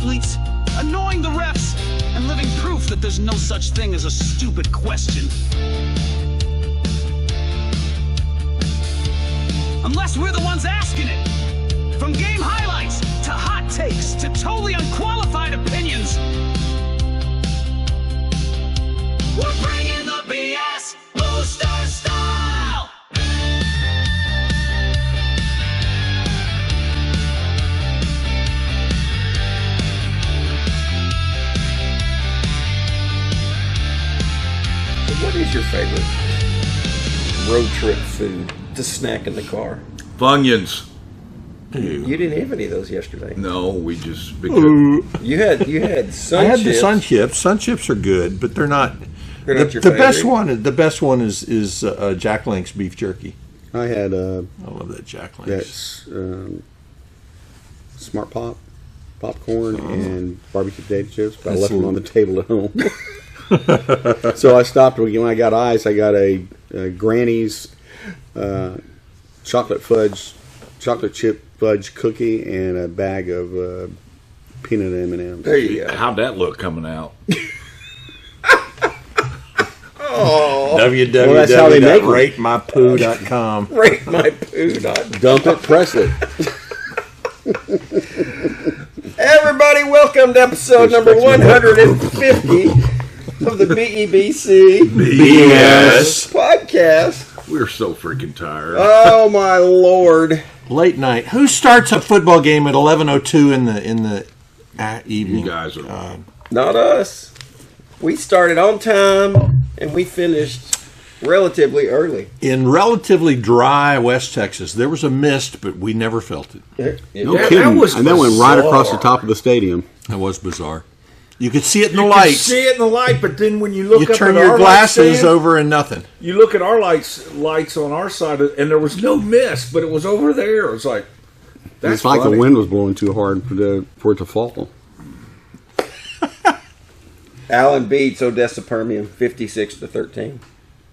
athletes, annoying the refs, and living proof that there's no such thing as a stupid question. Unless we're the ones asking it. From game highlights, to hot takes, to totally unqualified opinions. We're bringing the BS Booster style! What is your favorite road trip food to snack in the car? Funyuns. You didn't have any of those yesterday. No, we just... You had Sun I had Chips. the Sun Chips. Sun Chips are good, but they're not... They're not your the favorite? best one is Jack Link's beef jerky. I had I love that Jack Link's. that's Smart popcorn and barbecue potato chips, but I left them on the table at home. So I stopped when I got ice. I got a Granny's chocolate chip fudge cookie and a bag of peanut M&Ms. There you go. How'd that look coming out? Well, that's how they make them. www.ratemypoo.com. RateMyPoo.com. Dump it, press it. Everybody, welcome to episode number 150 of the BEBC BS Podcast. We're so freaking tired. Oh my Lord! Late night. Who starts a football game at 11:02 in the evening? You guys are... Not us. We started on time and we finished relatively early. In relatively dry West Texas, there was a mist, but we never felt it. No That kidding. was And that went right across the bizarre. top of the stadium. That was bizarre. You could see it in the You lights. see it in the light, but then when you look You up turn at your our glasses light over and nothing. you look at our lights on our side, and there was no mist, but it was over there. It was like, that's It's like funny. the wind was blowing too hard for it to fall. Allen beats Odessa Permian 56-13.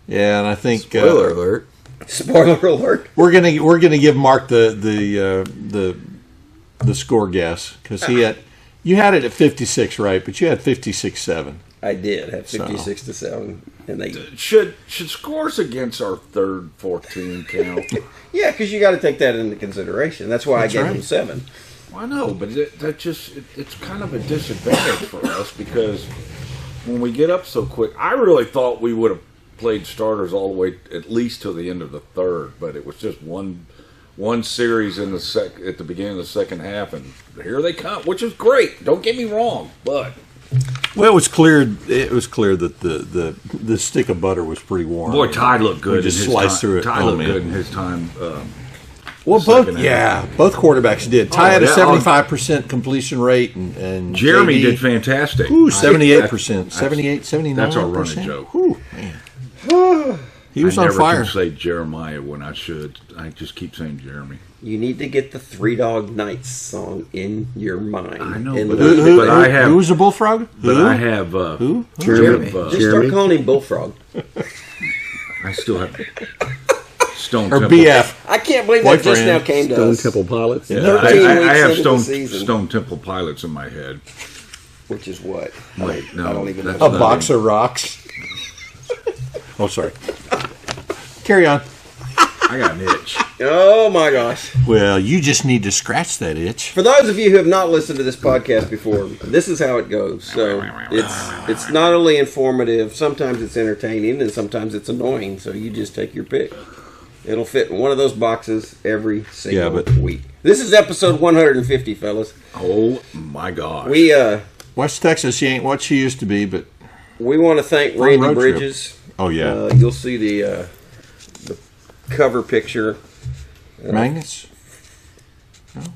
Yeah, and I think Spoiler alert! Spoiler alert! we're gonna give Mark the score guess because you had it at 56, right? But you had 56-7. I did have 56-7, and they Should scores against our third, fourth team count? yeah, because you got to take that into consideration. That's why That's I gave right. them 7. I know, but it's kind of a disadvantage for us because when we get up so quick, I really thought we would have played starters all the way at least till the end of the third, but it was just one series in the at the beginning of the second half, and here they come, which is great. Don't get me wrong, but Well, it was clear that the stick of butter was pretty warm. boy, Ty looked good. We just in his sliced time. through it. Ty Oh, looked man. good in his time. Well, second half. both quarterbacks did. Ty had a yeah. 75% completion rate, and Jeremy JD did fantastic. Ooh, 78%, 78, 79%. That's our running joke. Ooh, man. He was I on never fire. can say Jeremiah when I should. I just keep saying Jeremy. You need to get the Three Dog Nights song in your mind. I know, And but the- I have. Who was the bullfrog? But Who? I have. Who? Jeremy. Jeff, Just start calling him Bullfrog. I still have Stone Or Temple. BF. I can't believe that just Boyfriend. now came to Stone us. Temple Pilots. Yeah, 13 I weeks have into the season. Stone Temple Pilots in my head. Which is what? Wait, no, I don't even that's know. A not box it. of rocks. Oh, sorry. Carry on. I got an itch. Oh my gosh. Well, you just need to scratch that itch. For those of you who have not listened to this podcast before, this is how it goes. So it's not only informative, sometimes it's entertaining, and sometimes it's annoying. So you just take your pick. It'll fit in one of those boxes every single week. This is episode 150, fellas. Oh my gosh. We West Texas, she ain't what she used to be, but we want to thank Fun Randy road trip. Bridges. oh yeah, You'll see the cover picture. magnets.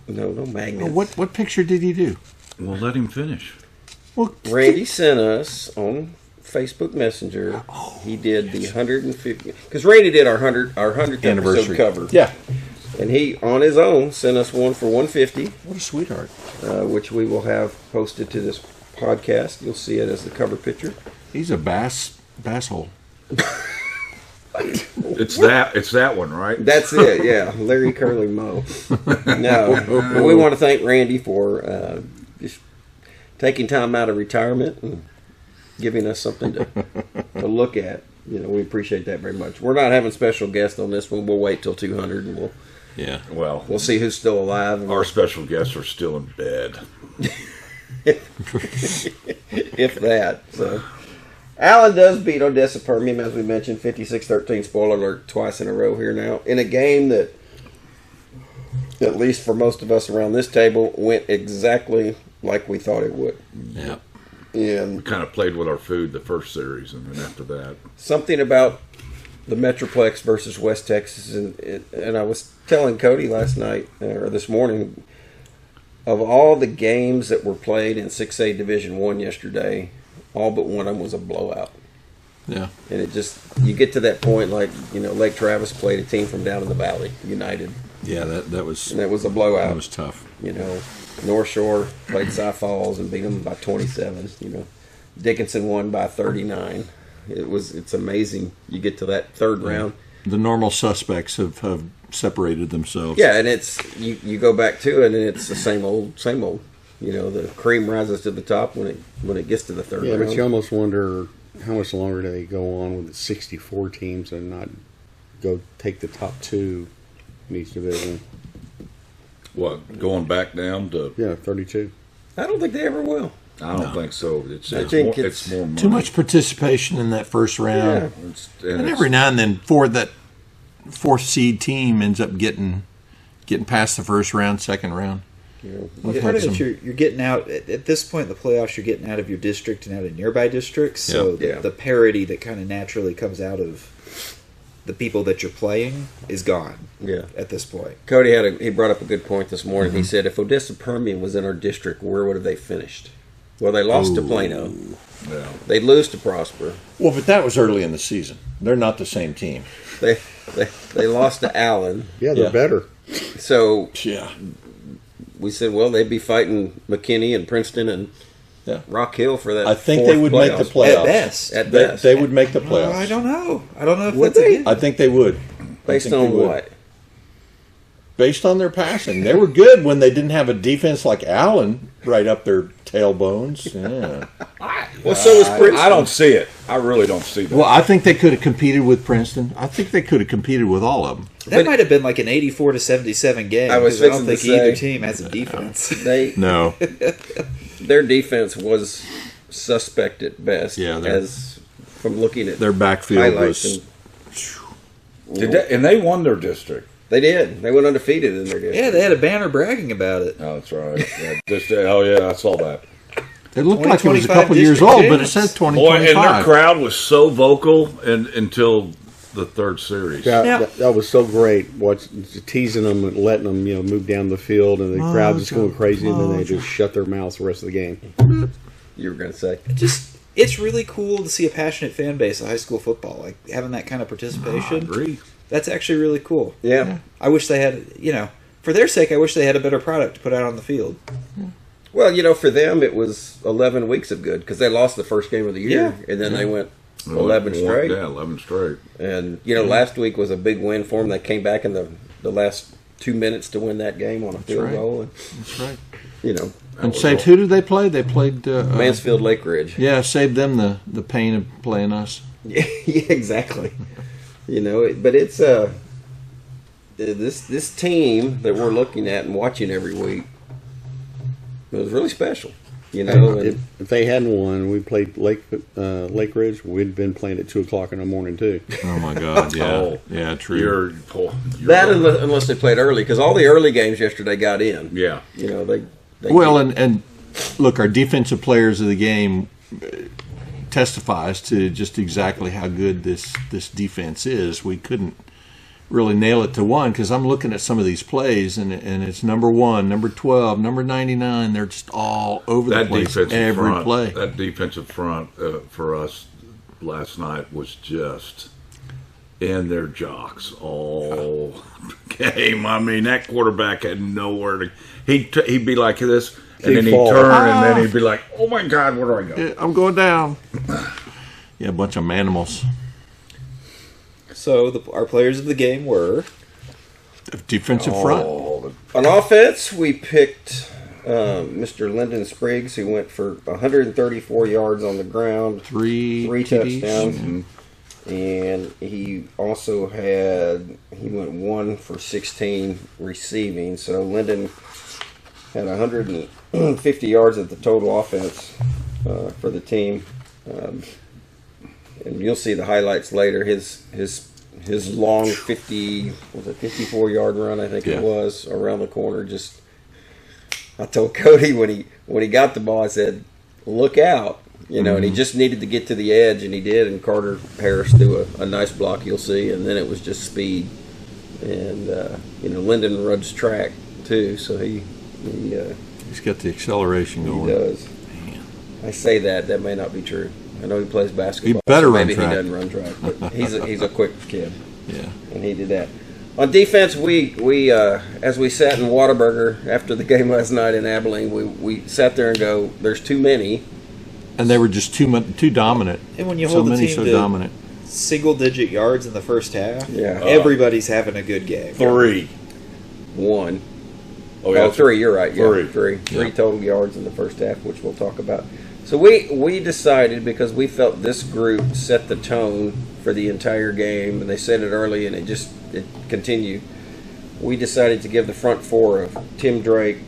No magnets. Oh, what picture did he do? Well, let him finish. Well, Randy sent us on Facebook Messenger. He did the 150 because Randy did our 100th anniversary episode cover. Yeah, And he on his own sent us one for 150, what a sweetheart. which we will have posted to this podcast. You'll see it as the cover picture. He's a bass hole. It's that one, right? That's it. Yeah, Larry Curly Moe. No, we want to thank Randy for just taking time out of retirement and giving us something to look at. We appreciate that very much. We're not having special guests on this one. We'll wait till 200 and we'll see who's still alive. Our special guests are still in bed. If that. So, Allen does beat Odessa Permian, as we mentioned, 56-13. Spoiler alert, twice in a row here now. In a game that, at least for most of us around this table, went exactly like we thought it would. Yeah. And We kind of played with our food the first series, and then after that. something about the Metroplex versus West Texas, and I was telling Cody last night, or this morning, of all the games that were played in 6A Division I yesterday, all but one of them was a blowout. Yeah. And it just, you get to that point, like, Lake Travis played a team from down in the valley, United, Yeah, that was and that was a blowout. that was tough. North Shore played Cy Falls and beat them by 27. Dickinson won by 39. It's amazing. You get to that third round. The normal suspects have separated themselves. Yeah, and it's you go back to it, and it's the same old. The cream rises to the top when it gets to the third round. But you almost wonder how much longer do they go on with the 64 teams and not go take the top two in each division? What, going back down to... 32. I don't think they ever will. I don't think so. I think it's more money. Too much participation in that first round. And every now and then, that fourth seed team ends up getting past the first round, second round. Well, part of it, you're getting out at this point in the playoffs. You're getting out of your district and out of nearby districts. So the parity that kind of naturally comes out of the people that you're playing is gone. Yeah. At this point, Cody he brought up a good point this morning. Mm-hmm. He said if Odessa Permian was in our district, where would have they finished? Well, they lost to Plano. Yeah. They lose to Prosper. Well, but that was early in the season. They're not the same team. They lost to Allen. Yeah, they're better. So Yeah. we said, well, they'd be fighting McKinney and Princeton and Rock Hill for that. I think they would make the playoffs. at best. At best. They would make the playoffs. I don't know. I don't know if Would that's they? a I think they would. Based on what? Based on their passing. They were good when they didn't have a defense like Allen right up their tailbones. Yeah. Well, so was Princeton. I don't see it. I really don't see that. Well, I think they could have competed with Princeton. I think they could have competed with all of them. That might have been like an 84-77 game. I was 'cause I don't fixing think to either say. team has a defense. No. Their defense was suspect at best. Yeah, as from looking at Their backfield highlights. was... And they won their district. They did. They went undefeated in their district. Yeah, they had a banner bragging about it. Oh, that's right. Yeah, I saw that. It looked like it was a 25 couple years district old, but it champs. says Boy, and their 2025. crowd was so vocal until the third series. That was so great. Teasing them and letting them, move down the field, and the crowd just going crazy, and then they just shut their mouths the rest of the game. You were going to say. It's really cool to see a passionate fan base of high school football, like having that kind of participation. I agree. That's actually really cool. Yeah. I wish they had, for their sake, I wish they had a better product to put out on the field. Well, for them it was 11 weeks of good because they lost the first game of the year, and then they went 11 straight. Yeah, 11 straight. And last week was a big win for them. They came back in the last 2 minutes to win that game on a field goal. And, That's right. And saved, who did they play? They played... Mansfield Lake Ridge. Yeah, saved them the pain of playing us. Yeah, exactly. But it's this team that we're looking at and watching every week. It was really special, If they hadn't won, we played Lake Ridge. We'd been playing at 2:00 in the morning too. Oh my God! Yeah, Oh, yeah, true. Unless they played early, because all the early games yesterday got in. Yeah. They Well, and look, our defensive players of the game testifies to just exactly how good this defense is. We couldn't really nail it to one because I'm looking at some of these plays and it's number 1, number 12, number 99. They're just all over the place every play. That defensive front for us last night was just in their jocks all game. I mean, that quarterback had nowhere to. He'd be like this, and then he'd turn, and then he'd be like, "Oh my God, where do I go?" Yeah, I'm going down. Yeah, a bunch of manimals. So our players of the game were Defensive front. On offense, we picked Mr. Lyndon Spriggs, who went for 134 yards on the ground, three touchdowns. Mm-hmm. And he also he went 1 for 16 receiving. So Lyndon had 150 yards at the total offense for the team. And you'll see the highlights later. His long 54-yard run, I think it was, around the corner. I told Cody when he got the ball, I said, "Look out!" And he just needed to get to the edge, and he did. And Carter Harris threw a nice block, you'll see, and then it was just speed. And Lyndon runs track too, so he's got the acceleration going. He does. Man. I say that may not be true. I know he plays basketball. He better so run maybe track. He doesn't run track, but he's a quick kid. Yeah, and he did that. On defense, we as we sat in Whataburger after the game last night in Abilene, we sat there and go, "There's too many," and they were just too dominant. And when you hold the team to dominant, single-digit yards in the first half, yeah, everybody's having a good game. 3. 1. Oh, yeah, 3. You're right. Yeah, 3. 3 total yards in the first half, which we'll talk about. So we decided, because we felt this group set the tone for the entire game, and they said it early, and it continued. We decided to give the front four of Tim Drake,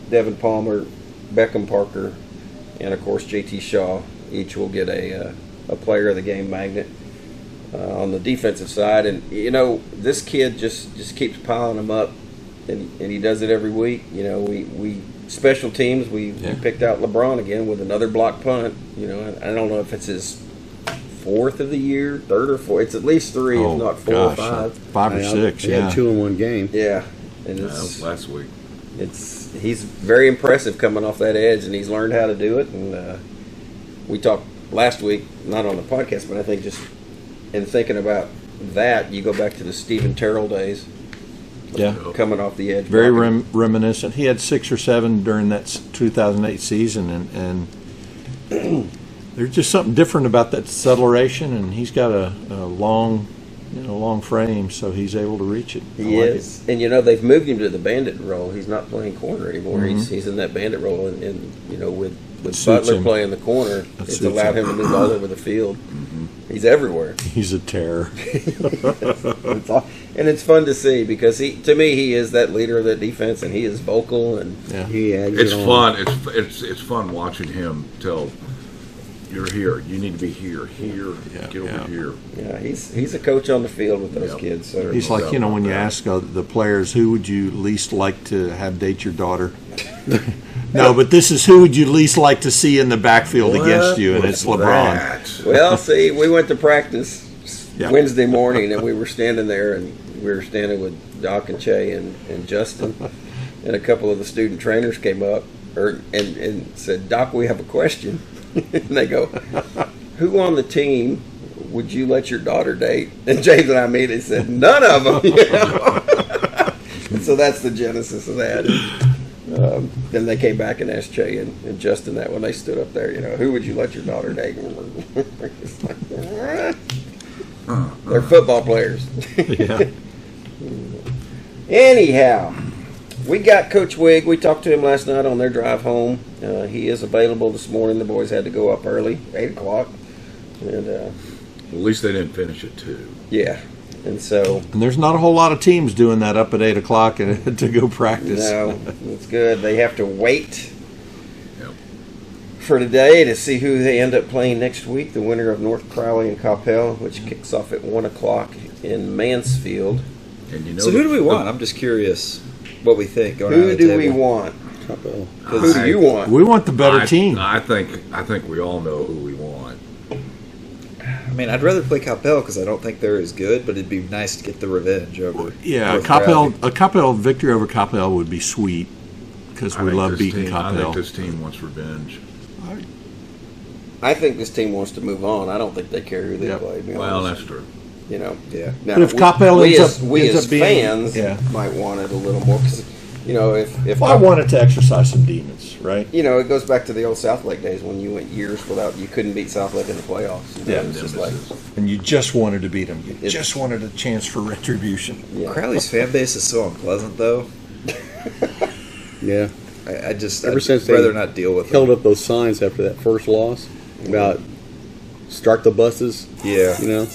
Devin Palmer, Beckham Parker, and of course JT Shaw. Each will get a player of the game magnet on the defensive side. And this kid just keeps piling them up, and he does it every week. We special teams, we picked out LeBron again with another block punt. I don't know if it's his 4th of the year, 3rd or 4th. It's at least 3, if not 4 or 5. 5 or 6. He had 2 in one game. Yeah, and that was last week. He's very impressive coming off that edge, and he's learned how to do it. And we talked last week, not on the podcast, but I think just in thinking about that, you go back to the Stephen Terrell days. Yeah, coming off the edge. Very reminiscent. He had 6 or 7 during that 2008 season, and there's just something different about that acceleration. And he's got a long frame, so he's able to reach it. He is, and they've moved him to the bandit role. He's not playing corner anymore. Mm-hmm. He's in that bandit role, and with Butler playing the corner, it's allowed him to move all over the field. Mm-hmm. He's everywhere. He's a terror. And it's fun to see, because to me he is that leader of that defense, and he is vocal, and it's fun. It's fun watching him tell, "You're here. You need to be here. Get over here." Yeah, he's a coach on the field with those kids. So he's like, when you ask the players, who would you least like to have date your daughter? No, but this is who would you least like to see in the backfield against you, and it's LeBron. Well, see, we went to practice Wednesday morning, and we were standing there, and we were standing with Doc and Che and Justin, and a couple of the student trainers came up and said, "Doc, we have a question." And they go, "Who on the team would you let your daughter date?" And James and I immediately said, "None of them." And so that's the genesis of that. And, then they came back and asked Che and Justin that when they stood up there, "Who would you let your daughter date?" They're football players. Yeah. Anyhow, we got Coach Wig. We talked to him last night on their drive home. He is available this morning. The boys had to go up early, 8 o'clock. And at least they didn't finish at 2. Yeah. And there's not a whole lot of teams doing that up at 8 o'clock to go practice. No, it's good. They have to wait for today to see who they end up playing next week. The winner of North Crowley and Coppell, which kicks off at 1 o'clock in Mansfield. And so who do we want? I'm just curious what we think. Who do we want? Who do you want? We want the better team. I think we all know who we want. I mean, I'd rather play Coppell because I don't think they're as good, but it'd be nice to get the revenge over. Yeah, a Coppell victory over Coppell would be sweet, because we love beating Coppell. I think this team wants revenge. I think this team wants to move on. I don't think they care who they play. Well, that's true. Yeah. Now, but if Coppell ends as being, fans might want it a little more, because if I wanted to exercise some demons, right? It goes back to the old South Lake days when you went years without, you couldn't beat South Lake in the playoffs. It's just like, and you just wanted to beat them. You just wanted a chance for retribution. Yeah. Crowley's fan base is so unpleasant, though. Yeah. I'd since rather they not deal with held them. up those signs after that first loss about start the buses. Yeah. You know?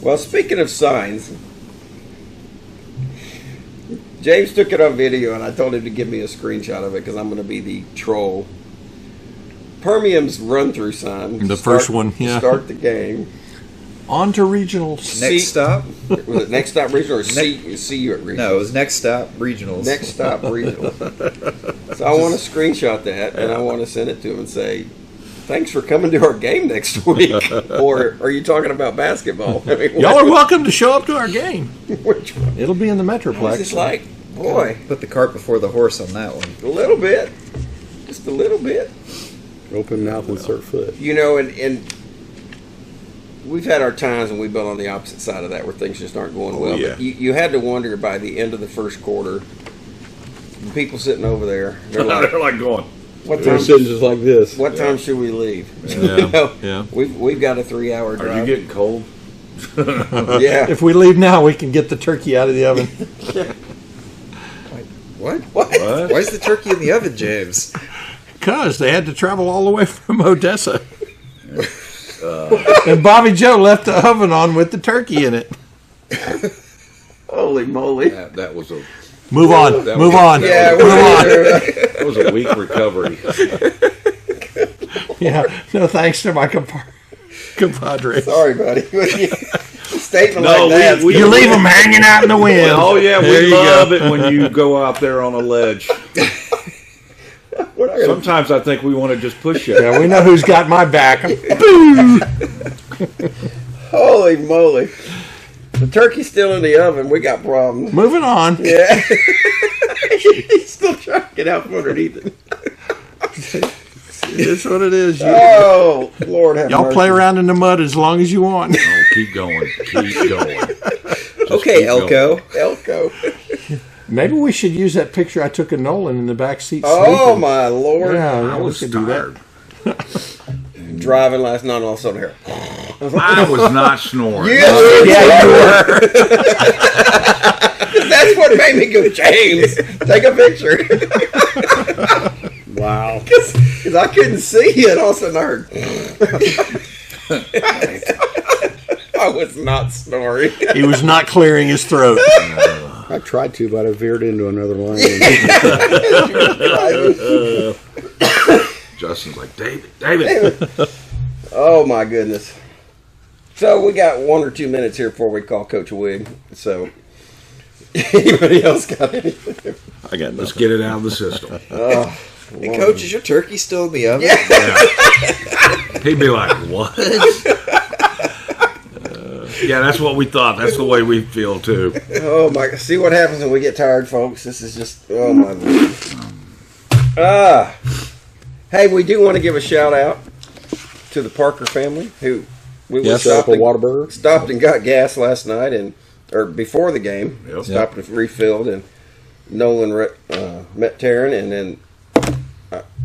Well, speaking of signs, James took it on video, and I told him to give me a screenshot of it because I'm going to be the troll. Permian's run-through sign. The first one, yeah. Start the game. On to regionals. Next stop? Was it next stop regional or see you at regional? No, it was next stop regionals. Next stop regional. So I want to screenshot that, and I want to send it to him and say, thanks for coming to our game next week. Or are you talking about basketball? I mean, Y'all are welcome to show up to our game. Which one? It'll be in the I was Metroplex. just like, boy, Put the cart before the horse on that one. a little bit. Just a little bit. Open mouth, insert foot. You know, and we've had our times when we've been on the opposite side of that where things just aren't going well. yeah. But you had to wonder by the end of the first quarter, the people sitting over there, they're like, They're like going, what They're time, sitting just like this. what time should we leave? Yeah, You know, yeah. We've got a 3-hour are drive. you getting cold? Yeah. If we leave now, we can get the turkey out of the oven. What? What? Why's the turkey in the oven, James? Because they had to travel all the way from Odessa. And Bobby Joe left the oven on with the turkey in it. Holy moly. That was a Move on. That Move was- on. Yeah, Move on. that was a weak recovery. Yeah. No thanks to my compadre. Sorry, buddy. A statement No, like that. we- You leave them hanging out in the wind. Oh yeah, There we you love go. it when you go out there on a ledge. We're not gonna- Sometimes I think we want to just push you. Yeah, we know who's got my back. Holy moly. The turkey's still in the oven. We got problems. Moving on. Yeah. He's still trying to get out from underneath it. It's what it is. Oh, Lord have Y'all mercy. play around in the mud as long as you want. Oh, keep going. Keep going. Just Okay, keep going. Elko. Elko. Maybe we should use that picture I took of Nolan in the back seat. Oh, sleeping. my Lord. Yeah, I we was should do that. tired. Driving last night, all of a sudden here. I was not snoring. Yeah, you were. That's what made me go, James, take a picture. Wow. Because I couldn't see you, and all of a sudden I heard. I was not snoring. He was not clearing his throat. I tried to, but I veered into another lane. Justin's like, David. Oh, my goodness. So we got 1 or 2 minutes here before we call Coach Wig. So anybody else got anything? I got Let's get it out of the system. Hey, Coach, is your turkey still in the oven? Yeah. He'd be like, what? Yeah, that's what we thought. That's the way we feel, too. Oh, my. See what happens when we get tired, folks. This is just, oh, my Lord. Hey, we do want to give a shout out to the Parker family who we Yes, stopped Apple Whataburger. and got gas last night or before the game. Yep. Stopped and refilled, and Nolan met Taryn, and then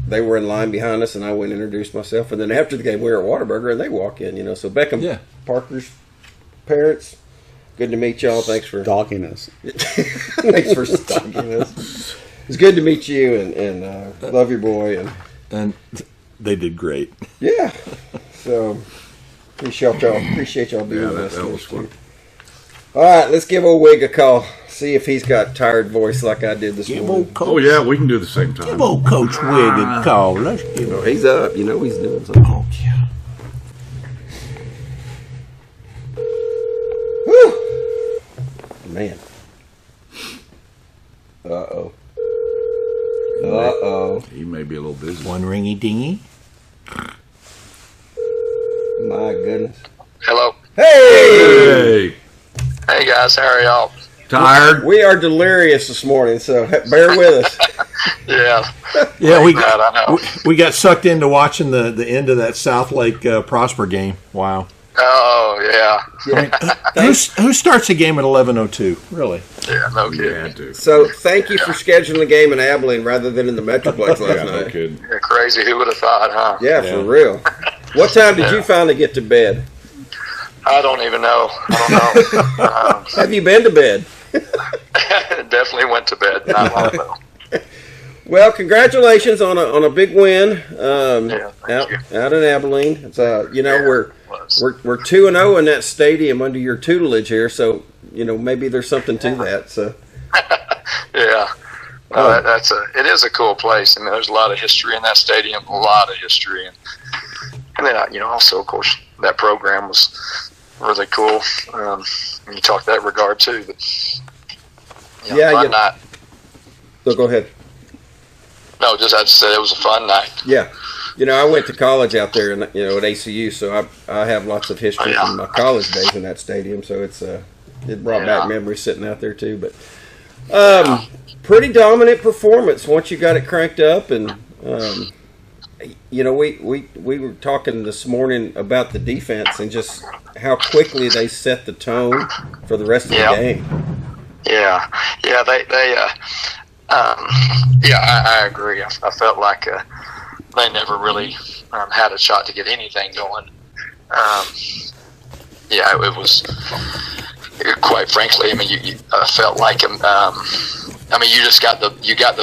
they were in line behind us, and I went and introduced myself. And then after the game, we were at Whataburger, and they walk in, So Beckham, Yeah. Parker's parents, good to meet y'all. Thanks for Stalking us. thanks for stalking us. It's good to meet you, and love your boy, and And they did great. yeah. So appreciate y'all being Yeah, with us. that was fun. All right, let's give old Wig a call. See if he's got tired voice like I did this Give morning. old Coach, Oh, yeah, we can do the same time. give old Coach Wig a call. Let's give Oh, him. he's up. He's doing something. Oh, yeah. Whew. Man. Uh-oh. Uh-oh. He may be a little busy. One ringy dingy. My goodness. Hello. Hey! Hey, Hey guys, how are y'all? tired? We are delirious this morning, so bear with us. Yeah. Yeah, we Bad, I know. we got sucked into watching the end of that South Lake Prosper game. Wow. Oh yeah. Who starts a game at 11:02? Really? Yeah, no Yeah, kidding. dude. So thank you for scheduling the game in Abilene rather than in the Metroplex last Yeah, no night. kidding. You're crazy. Who would have thought, huh? Yeah, for real. What time did you finally get to bed? I don't even know. I don't know. Have you been to bed? Definitely went to bed not long ago. Well, congratulations on a big win Thank you. out in Abilene. It's we're 2-0 in that stadium under your tutelage here, so maybe there's something to that. So Yeah. It is a cool place. I mean, there's a lot of history in that stadium, a lot of history, and then also, of course, that program was really cool. When you talk that regard too, but fun night. So go ahead. No, just I just said it was a fun night. Yeah, I went to college out there, at ACU, so I have lots of history from my college days in that stadium. So it brought back memories sitting out there too. But pretty dominant performance once you got it cranked up, and we were talking this morning about the defense and just how quickly they set the tone for the rest of the game. Yeah, I agree. I felt like they never really had a shot to get anything going. It was quite frankly. I mean, I felt like you just got the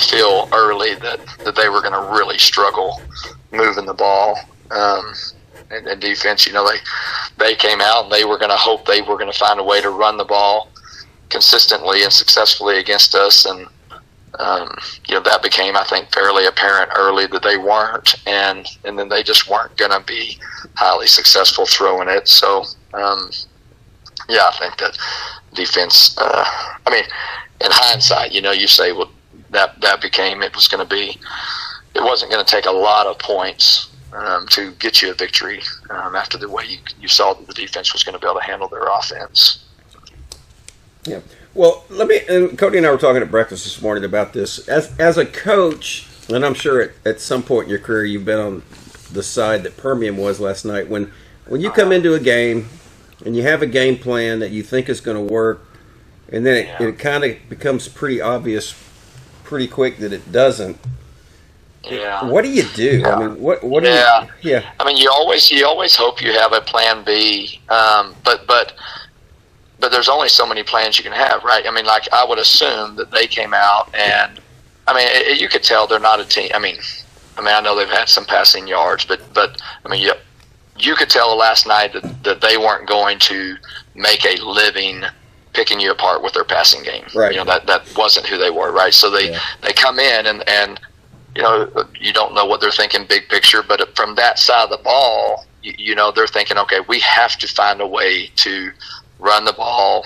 feel early that they were going to really struggle moving the ball. And defense, they came out and they were going to hope they were going to find a way to run the ball consistently and successfully against us, and that became, I think, fairly apparent early that they weren't, and then they just weren't going to be highly successful throwing it. So I think that defense. In hindsight, you say, well, that became it wasn't going to take a lot of points to get you a victory after the way you saw that the defense was going to be able to handle their offense. Yeah. Well, Cody and I were talking at breakfast this morning about this. As a coach, and I'm sure at some point in your career you've been on the side that Permian was last night. When you come into a game and you have a game plan that you think is going to work, and then it kind of becomes pretty obvious pretty quick that it doesn't. Yeah. What do you do? Yeah. I mean, what do you? Yeah. I mean, you always hope you have a plan B, but there's only so many plans you can have, right? I mean, like, I would assume that they came out and, you could tell they're not a team. I know they've had some passing yards, but you could tell last night that they weren't going to make a living picking you apart with their passing game. Right. That wasn't who they were, right? So they come in and you don't know what they're thinking big picture, but from that side of the ball, they're thinking, okay, we have to find a way to run the ball,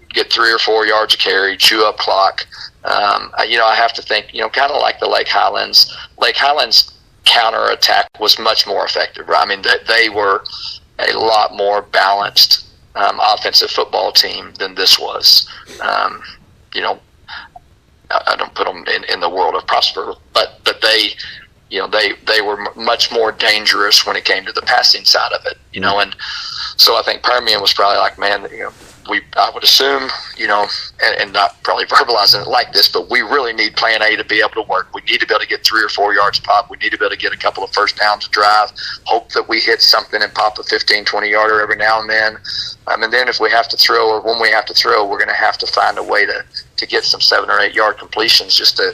get 3 or 4 yards of carry, chew up clock. I have to think, kind of like the Lake Highlands. Lake Highlands counterattack was much more effective, right? I mean, they were a lot more balanced offensive football team than this was. I don't put them in the world of Prosper, but they were much more dangerous when it came to the passing side of it, and so I think Permian was probably like, man, I would assume, and not probably verbalizing it like this, but we really need plan A to be able to work. We need to be able to get 3 or 4 yards pop. We need to be able to get a couple of first downs to drive, hope that we hit something and pop a 15, 20-yarder every now and then. And then if we have to throw, or when we have to throw, we're going to have to find a way to get some 7 or 8 yard completions just to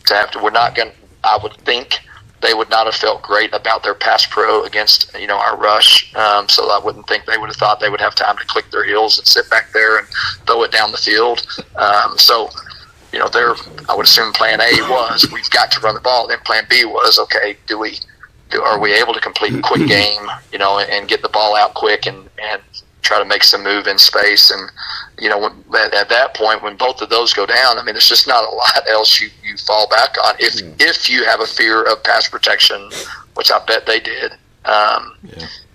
have to. We're not going to, I would think, they would not have felt great about their pass pro against our rush. So I wouldn't think they would have thought they would have time to click their heels and sit back there and throw it down the field. I would assume plan A was we've got to run the ball. Then plan B was, okay, are we able to complete a quick game, and get the ball out quick and try to make some move in space. And at that point, when both of those go down, there's just not a lot else you fall back on if you have a fear of pass protection, which I bet they did.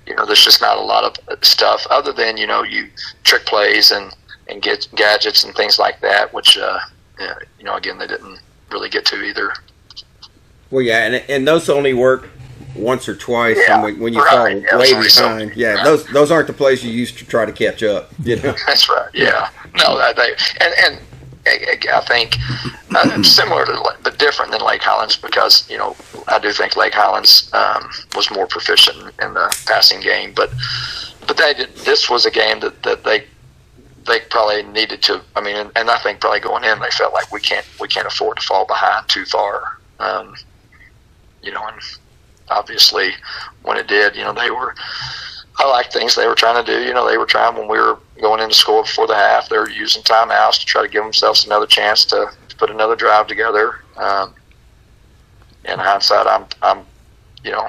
There's just not a lot of stuff other than you trick plays and get gadgets and things like that, which again, they didn't really get to either. Well, yeah, and those only work once or twice when you fall way behind. Those aren't the plays you use to try to catch up. That's right. Yeah. No, and I think similar to, but different than Lake Highlands, because I do think Lake Highlands was more proficient in the passing game, but they did. This was a game that they probably needed to. I mean, and I think probably going in, they felt like we can't afford to fall behind too far. You know, and obviously when it did, you know, I like things they were trying to do. You know, they were trying when we were going in to score before the half. They were using timeouts to try to give themselves another chance to put another drive together. In hindsight, I'm, you know,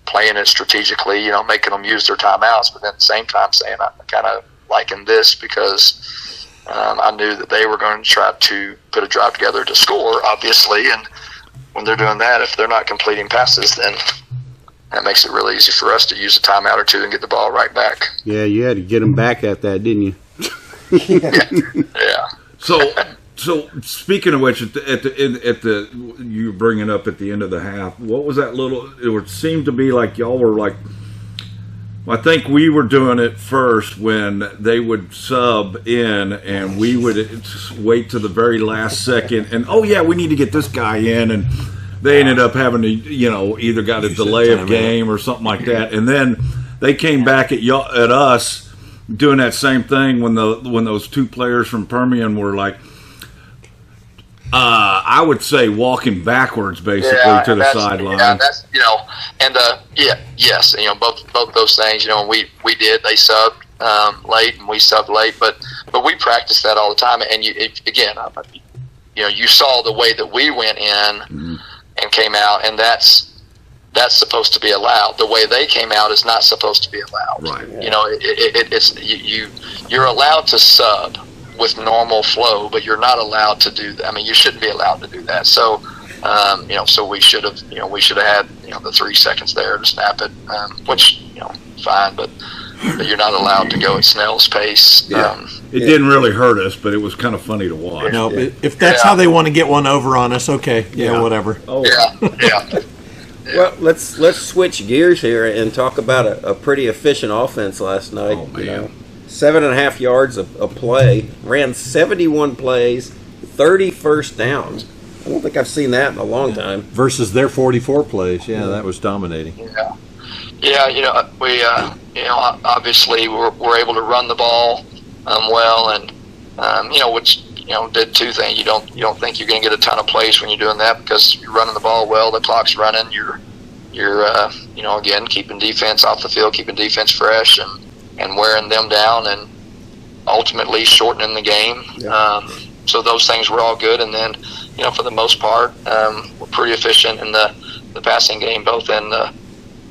playing it strategically, you know, making them use their timeouts, but then at the same time saying I'm kind of liking this because I knew that they were going to try to put a drive together to score, obviously, and when they're doing that, if they're not completing passes, then that makes it really easy for us to use a timeout or two and get the ball right back. Yeah, you had to get them back at that, didn't you? Yeah. So speaking of which, at the you bring it up at the end of the half, what was that little? It seemed to be like y'all were like. I think we were doing it first when they would sub in, and we would wait to the very last second. And oh yeah, we need to get this guy in, and they ended up having to, you know, either got a delay of game or something like that. And then they came back at us doing that same thing when those two players from Permian were like. I would say walking backwards, basically, to the sideline. Yeah, that's, you know, and yes, you know, both those things. You know, we did. They subbed late, and we subbed late, but we practiced that all the time. And you know, you saw the way that we went in and came out, and that's supposed to be allowed. The way they came out is not supposed to be allowed. Right. You know, you're allowed to sub with normal flow, but you're not allowed to do that. I mean, you shouldn't be allowed to do that. So, you know, so we should have had, you know, the 3 seconds there to snap it, which, you know, fine, but you're not allowed to go at snail's pace. Yeah. It didn't really hurt us, but it was kind of funny to watch. No, if that's how they want to get one over on us, okay, whatever. Oh, yeah. Well, let's switch gears here and talk about a pretty efficient offense last night. Oh, man. You know, 7.5 yards of play, ran 71 plays, 30 first downs. I don't think I've seen that in a long time. Versus their 44 plays. Yeah, that was dominating. Yeah. You know, we you know, obviously we're able to run the ball well, and you know, which, you know, did two things. You don't think you're going to get a ton of plays when you're doing that because you're running the ball well. The clock's running. You're you know, again, keeping defense off the field, keeping defense fresh, and wearing them down, and ultimately shortening the game. Yeah. So those things were all good. And then, you know, for the most part, we're pretty efficient in the passing game, both in the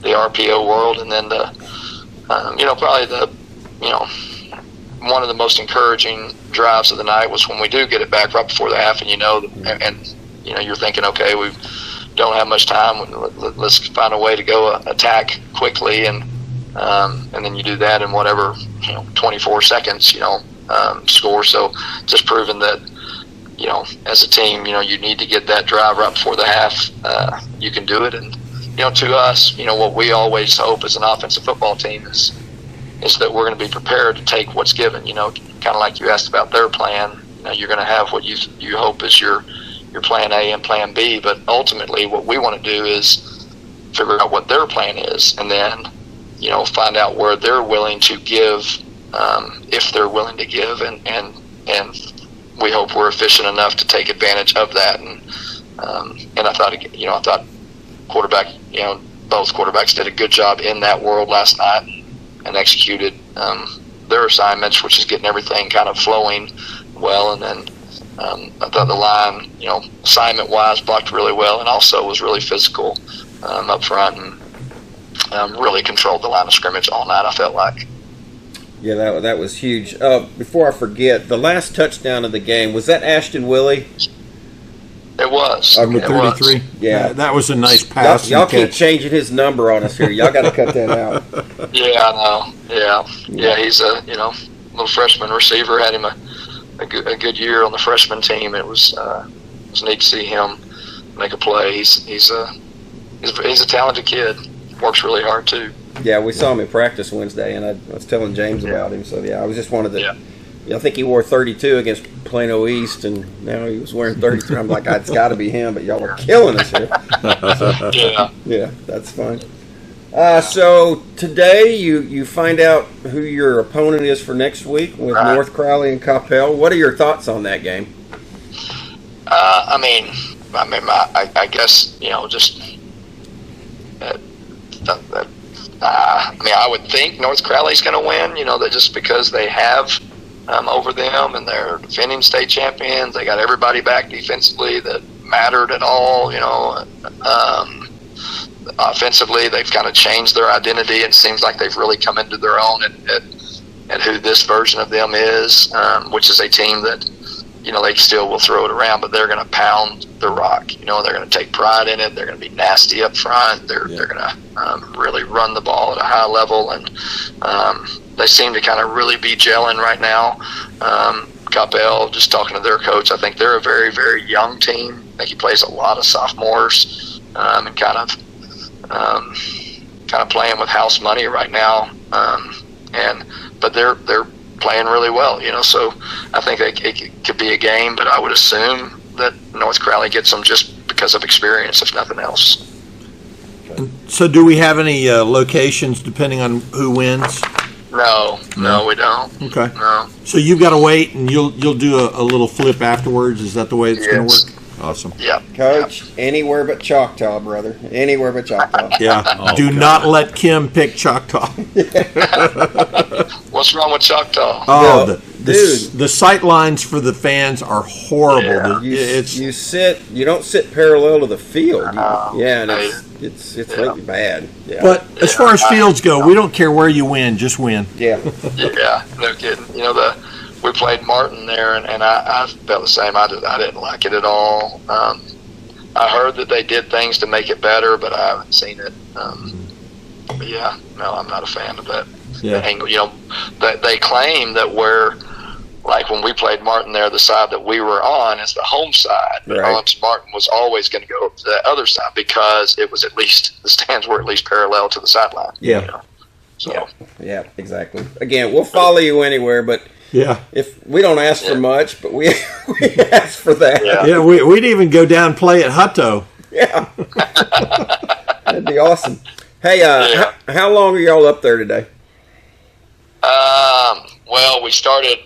RPO world, and then you know, probably one of the most encouraging drives of the night was when we do get it back right before the half, and you know, and you know, you're thinking, okay, we don't have much time. Let's find a way to go attack quickly, and then you do that in whatever, you know, 24 seconds, you know, score. So just proving that, you know, as a team, you know, you need to get that drive right before the half. You can do it. And, you know, to us, you know, what we always hope as an offensive football team is that we're going to be prepared to take what's given. You know, kind of like you asked about their plan. You know, you're going to have what you hope is your plan A and plan B, but ultimately what we want to do is figure out what their plan is, and then, you know, find out where they're willing to give, if they're willing to give, and we hope we're efficient enough to take advantage of that. And I thought quarterback, you know, both quarterbacks did a good job in that world last night and executed their assignments, which is getting everything kind of flowing well. And then I thought the line, you know, assignment wise, blocked really well, and also was really physical up front, and really controlled the line of scrimmage all night, I felt like. Yeah, that was huge. Before I forget, the last touchdown of the game, was that Ashton Willie? It was. Number 33? Yeah. That was a nice pass. Y'all keep changing his number on us here. Y'all got to cut that out. Yeah, I know. Yeah, he's a, you know, little freshman receiver. Had him a good year on the freshman team. It was neat to see him make a play. He's a talented kid. Works really hard too. Yeah, we saw him in practice Wednesday, and I was telling James about him. So yeah, I was just one of the. Yeah. I think he wore 32 against Plano East, and now he was wearing 33. I'm like, it's got to be him, but y'all are killing us here. So, yeah, that's fine. So today you find out who your opponent is for next week with North Crowley and Coppell. What are your thoughts on that game? I guess just. I would think North Crowley's going to win. That just because they have over them and they're defending state champions, they got everybody back defensively that mattered at all. Offensively, they've kind of changed their identity. It seems like they've really come into their own at who this version of them is, which is a team that, they still will throw it around, but they're going to pound the rock. They're going to take pride in it. They're going to be nasty up front. They're going to really run the ball at a high level, and they seem to kind of really be gelling right now. Coppell, just talking to their coach, I think they're a very, very young team. I think he plays a lot of sophomores and kind of playing with house money right now. But they're playing really well, so I think it could be a game, but I would assume that North Crowley gets them just because of experience, if nothing else. So do we have any locations depending on who wins? No, we don't. Okay. No. So you've got to wait, and you'll do a little flip afterwards. Is that the way it's going to work? Awesome. Yeah. Coach, anywhere but Choctaw, brother. Anywhere but Choctaw. Yeah. Do not let Kim pick Choctaw. What's wrong with Choctaw? Oh, the sight lines for the fans are horrible. Yeah. You don't sit parallel to the field. It's really bad. Yeah. But as far as fields go, we don't care where you win, just win. Yeah. Yeah, no kidding. We played Martin there, and I felt the same. I didn't like it at all. I heard that they did things to make it better, but I haven't seen it. But yeah, no, I'm not a fan of that angle. They claim that when we played Martin there, the side that we were on is the home side. But Martin was always going to go to the other side because it was the stands were at least parallel to the sideline. Yeah. Yeah, exactly. Again, we'll follow you anywhere, but if we don't ask for much, but we ask for that. Yeah, we'd even go down and play at Hutto. Yeah. That'd be awesome. Hey, how long are y'all up there today? Well, we started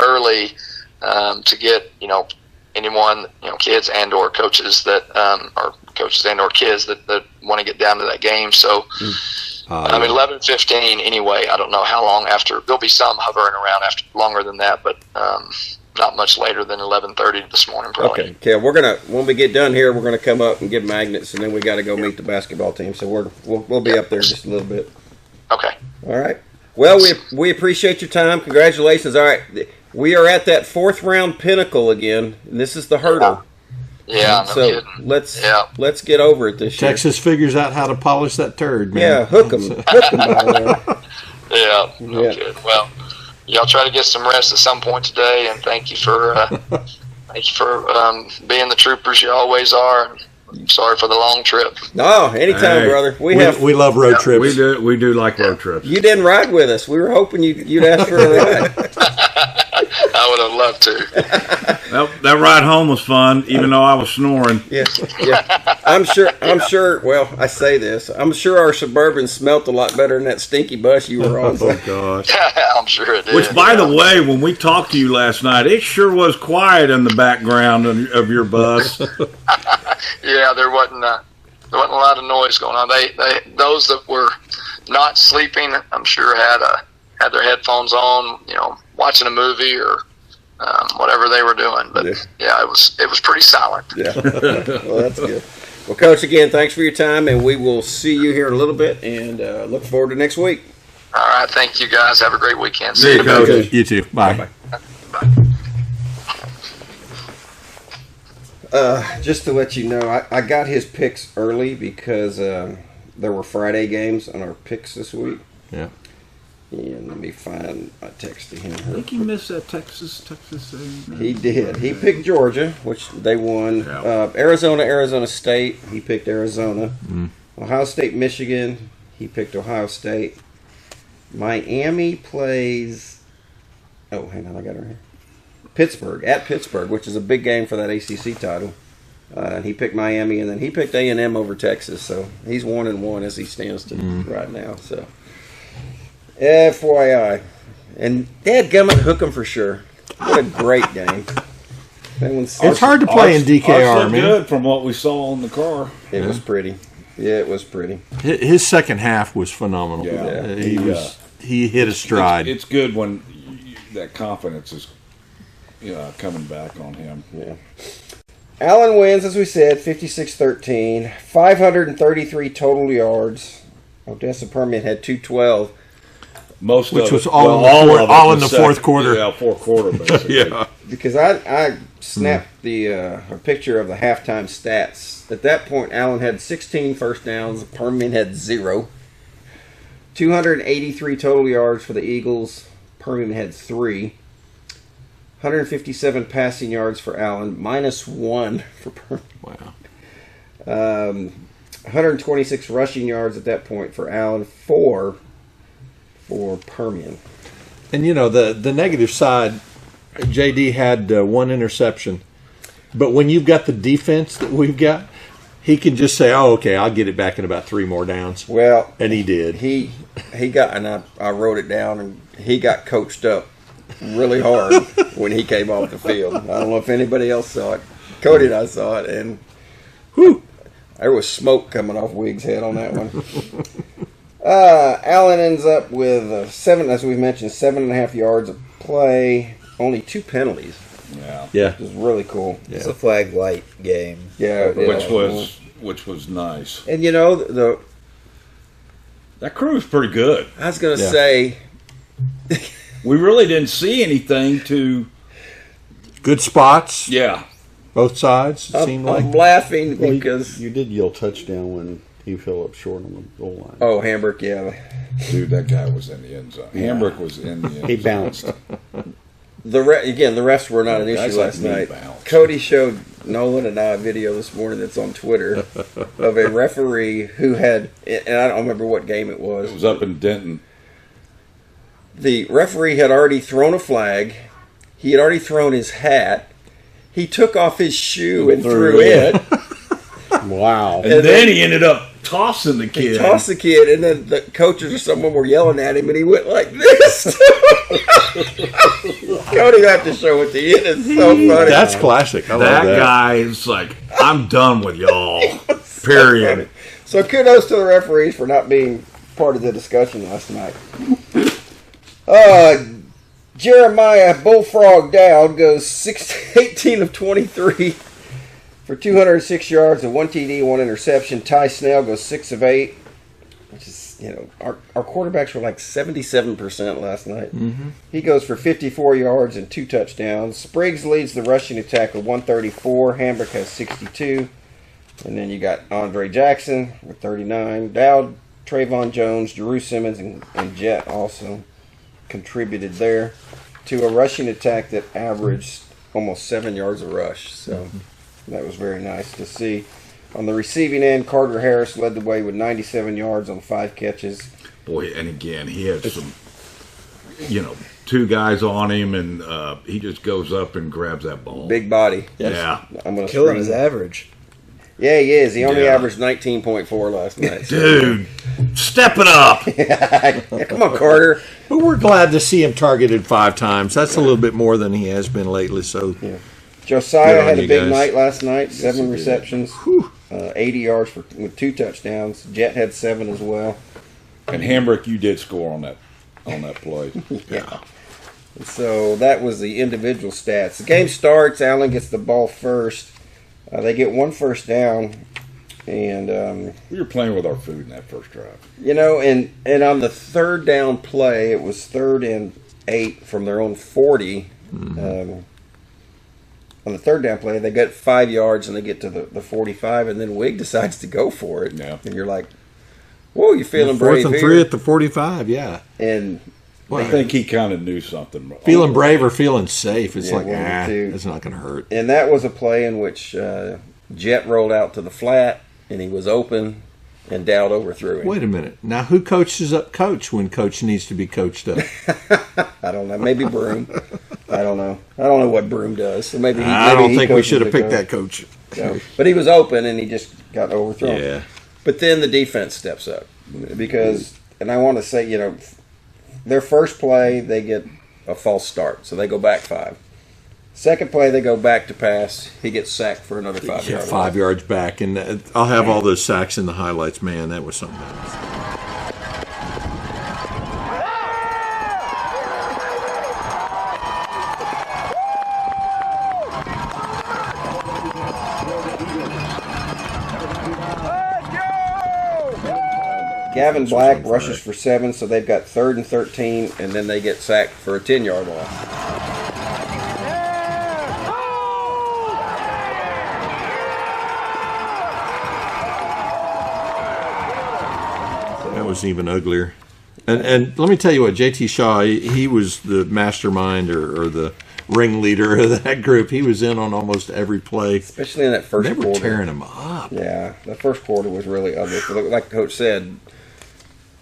early to get anyone kids and or coaches that or coaches and or kids that want to get down to that game. So 11:15 anyway. I don't know how long after. There'll be some hovering around after longer than that, but not much later than 11:30 this morning probably. Okay, when we get done here, we're gonna come up and give magnets, and then we got to go meet the basketball team. So we'll be up there just a little bit. Okay. All right. Well, we appreciate your time. Congratulations. All right, we are at that 4th round pinnacle again, and this is the hurdle. Yeah, no so kidding. let's get over it this year. Texas figures out how to polish that turd, man. Yeah, hook them by there. Yeah, no kidding. Well, y'all try to get some rest at some point today, and thank you for being the troopers you always are. I'm sorry for the long trip. No, anytime, brother. We love road trips. We do like road trips. You didn't ride with us. We were hoping you'd ask for a ride. I would have loved to. Well, that ride home was fun, even though I was snoring. Yeah. I'm sure. Well, I say this. I'm sure our Suburban smelt a lot better than that stinky bus you were on. Oh gosh. I'm sure it did. Which, by the way, when we talked to you last night, it sure was quiet in the background of your bus. Yeah, there wasn't a lot of noise going on. Those that were not sleeping, I'm sure had their headphones on, watching a movie or whatever they were doing. But it was pretty silent. Yeah. Well, that's good. Well, Coach, again, thanks for your time, and we will see you here in a little bit, and look forward to next week. All right, thank you guys. Have a great weekend. See you, Coach. You too. Bye. Bye. Just to let you know, I got his picks early because there were Friday games on our picks this week. Yeah. And let me find my text to him. I think he missed that Texas. He did. He picked Georgia, which they won. Yeah. Arizona State. He picked Arizona. Ohio State, Michigan. He picked Ohio State. Miami plays. Oh, hang on, I got it right here. Pittsburgh, which is a big game for that ACC title. And he picked Miami, and then he picked A&M over Texas. So he's 1-1 as he stands to right now. So FYI, and dadgummit, hook 'em for sure. What a great game! It's hard to play in DKR, man. Good from what we saw in the car. It was pretty. Yeah, it was pretty. His second half was phenomenal. Yeah. He hit a stride. It's good when that confidence is coming back on him. Yeah. Allen wins, as we said, 56-13, 533 total yards. Odessa Permian had 212. Which was all in the fourth quarter. Yeah, fourth quarter, basically. Yeah. Because I snapped a picture of the halftime stats. At that point, Allen had 16 first downs. Permian had 0. 283 total yards for the Eagles. Permian had 3. 157 passing yards for Allen, -1 for Permian. Wow. 126 rushing yards at that point for Allen, 4 for Permian. And the negative side, JD had 1 interception. But when you've got the defense that we've got, he can just say, "Oh, okay, I'll get it back in about 3 more downs." Well, and he did. He got, and I wrote it down, and he got coached up really hard when he came off the field. I don't know if anybody else saw it. Cody and I saw it, and there was smoke coming off Wig's head on that one. Allen ends up with 7, as we mentioned, 7.5 yards of play, only 2 penalties. Yeah, which is really cool. It's a flag light game. Yeah, which was nice. And that crew was pretty good. I was going to say, we really didn't see anything to good spots. Yeah, both sides. It seemed like I'm laughing because you did yell touchdown when he fell up short on the goal line. Oh, Hamburg, yeah. Dude, that guy was in the end zone. Yeah. Hamburg was in the end zone. He bounced. The refs were not an issue last night. Cody showed Nolan and I a video this morning that's on Twitter of a referee who had, and I don't remember what game it was. It was up in Denton. The referee had already thrown a flag. He had already thrown his hat. He took off his shoe and threw it. Wow. And then he ended up tossing the kid. He tossed the kid, and then the coaches or someone were yelling at him, and he went like this. Cody got to show it to you. It's so funny. That's classic. I love that guy is like, I'm done with y'all. Period. So kudos to the referees for not being part of the discussion last night. Jeremiah Bullfrog Dowd goes 18 of 23 for 206 yards and 1 TD, 1 interception. Ty Snell goes 6 of 8, which is, our quarterbacks were like 77% last night. Mm-hmm. He goes for 54 yards and 2 touchdowns. Spriggs leads the rushing attack with 134. Hamburg has 62. And then you got Andre Jackson with 39. Dowd, Trayvon Jones, Drew Simmons, and Jet also contributed there to a rushing attack that averaged almost 7 yards a rush. So that was very nice to see. On the receiving end, Carter Harris led the way with 97 yards on 5 catches. Boy, and again, he had some, 2 guys on him, and he just goes up and grabs that ball. Big body. Yeah. I'm gonna killing his average. Yeah, he is. He only averaged 19.4 last night. So. Dude, step it up. Yeah, come on, Carter. But we're glad to see him targeted 5 times. That's a little bit more than he has been lately. So, Josiah had a big night last night. 7 receptions, 80 yards with 2 touchdowns. Jet had 7 as well. And Hamburg, you did score on that play. Yeah. So that was the individual stats. The game starts. Allen gets the ball first. They get 1 first down, and we were playing with our food in that first drive. And on the 3rd down play, it was 3rd and 8 from their own 40. Mm-hmm. On the 3rd down play, they got 5 yards, and they get to the 45, and then Wig decides to go for it. Yeah. And you're like, "Whoa, you're feeling brave here." 4th and 3 at the 45, yeah. And I think he kind of knew something. Feeling brave or feeling safe. It's it's not going to hurt. And that was a play in which Jet rolled out to the flat, and he was open, and Dowd overthrew him. Wait a minute. Now, who coaches up Coach when Coach needs to be coached up? I don't know. Maybe Broom. I don't know. I don't know what Broom does. So maybe I don't think we coaches should have the picked coach. that coach. So, but he was open and he just got overthrown. Yeah. But then the defense steps up because, and I want to say, their first play they get a false start, so they go back 5. Second play they go back to pass. He gets sacked for another 5 yards. 5 yards back, and I'll have all those sacks in the highlights. Man, that was something else. Gavin Black rushes for 7, so they've got 3rd and 13, and then they get sacked for a 10-yard loss. That was even uglier. And let me tell you what, JT Shaw, he was the mastermind or the ringleader of that group. He was in on almost every play. Especially in that first quarter. They were tearing him up. Yeah, the first quarter was really ugly. Like Coach said,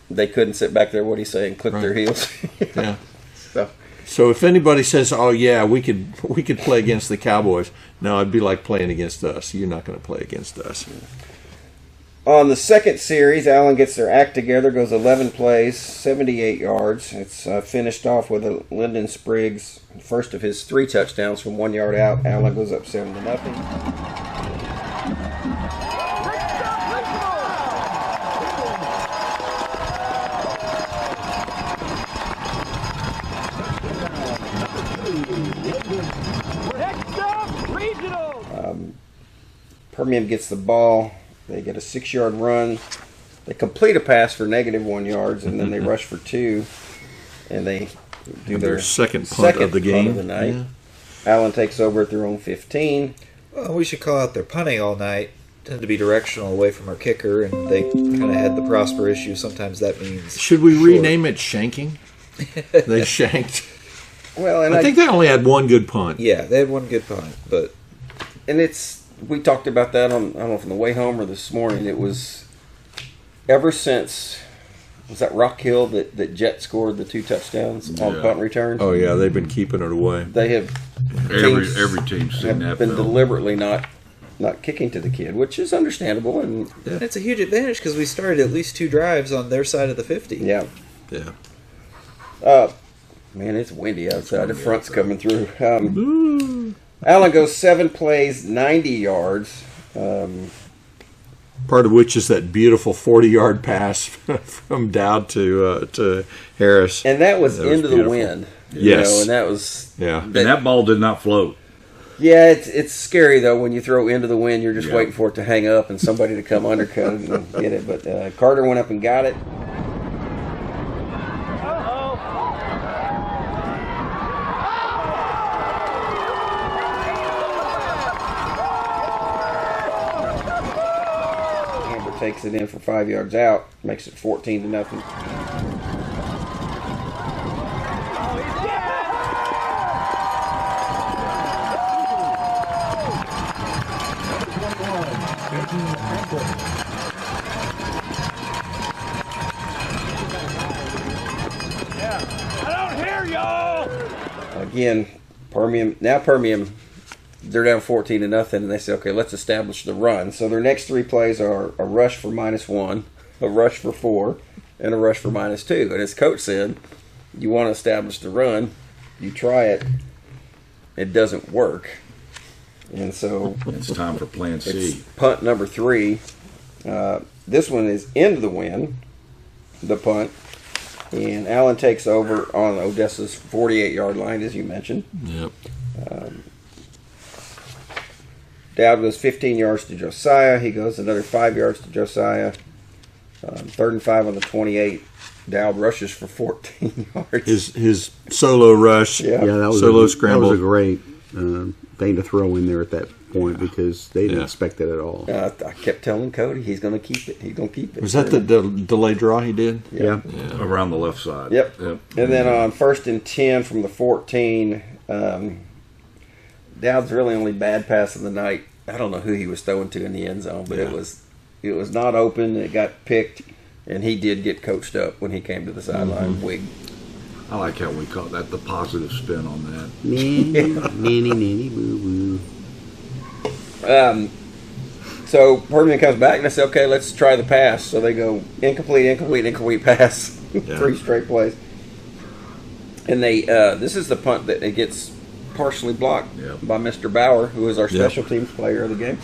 they couldn't sit back there, what he's saying, click their heels. Yeah. So if anybody says, "Oh yeah, we could play against the Cowboys," no, it'd be like playing against us. You're not going to play against us. On the second series, Allen gets their act together, goes 11 plays, 78 yards. It's finished off with a Lyndon Spriggs, first of his 3 touchdowns from 1 yard out. Allen goes up 7-0. Permian gets the ball. They get a 6-yard run. They complete a pass for -1 yards, and then they rush for 2. And they do their second punt of the game. Punt of the night. Yeah. Allen takes over at their own 15. Well, we should call out their punting all night. Tend to be directional away from our kicker, and they kind of had the Prosper issue. Sometimes that means. Should we rename it shanking? They shanked. Well, and I think they only had one good punt. Yeah, they had one good punt, but we talked about that on, I don't know if on the way home or this morning. It was ever since, was that Rock Hill that Jet scored the 2 touchdowns on punt returns? Oh yeah, they've been keeping it away. They have Every team's seen that. have been deliberately not kicking to the kid, which is understandable, and it's a huge advantage because we started at least 2 drives on their side of the 50. Yeah. Man, it's windy outside. The front's coming through. Allen goes 7 plays, 90 yards. Part of which is that beautiful 40-yard pass from Dowd to Harris. And that was into the wind. Yes. And that was... Yeah. And that ball did not float. Yeah, it's scary, though, when you throw into the wind. You're just waiting for it to hang up and somebody to come undercut it and get it. But Carter went up and got it. Takes it in for 5 yards out, makes it 14-0. I don't hear y'all. Again, Permian, they're down 14-0, and they say, okay, let's establish the run. So their next 3 plays are a rush for -1, a rush for 4, and a rush for -2. And as Coach said, you want to establish the run, you try it, it doesn't work. And so it's time for plan C. It's punt number 3. This one is into the wind, the punt. And Allen takes over on Odessa's 48-yard line, as you mentioned. Yep. Dowd goes 15 yards to Josiah. He goes another 5 yards to Josiah. 3rd and 5 on the 28. Dowd rushes for 14 yards. His solo rush. Yeah, that was solo scramble. That was a great thing to throw in there at that point because they didn't expect it at all. I kept telling Cody he's going to keep it. He's going to keep it. Was that the delay draw he did? Yeah. Around the left side. Yep. And then on 1st and 10 from the 14, Dowd's really only bad pass of the night. I don't know who he was throwing to in the end zone, but it was not open. It got picked, and he did get coached up when he came to the sideline. Wig. I like how we call that the positive spin on that. Nanny, boo boo. So Permian comes back and they say, okay, let's try the pass. So they go incomplete pass. Yeah. 3 straight plays. And they this is the punt that it gets partially blocked by Mr. Bauer, who is our special teams player of the game.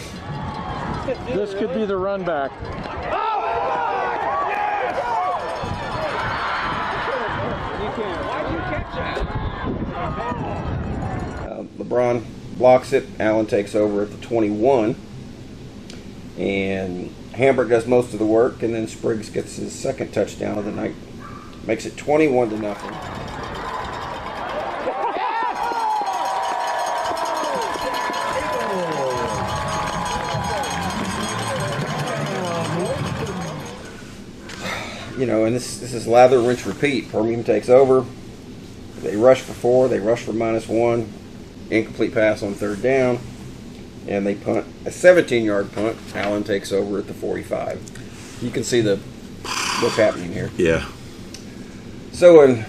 This could be the run back. LeBron blocks it. Allen takes over at the 21. And Hamburg does most of the work, and then Spriggs gets his second touchdown of the night. Makes it 21-0. You know, and this is lather, rinse, repeat. Permian takes over. They rush for 4. They rush for -1. Incomplete pass on 3rd down. And they punt a 17-yard punt. Allen takes over at the 45. You can see what's happening here. Yeah. So in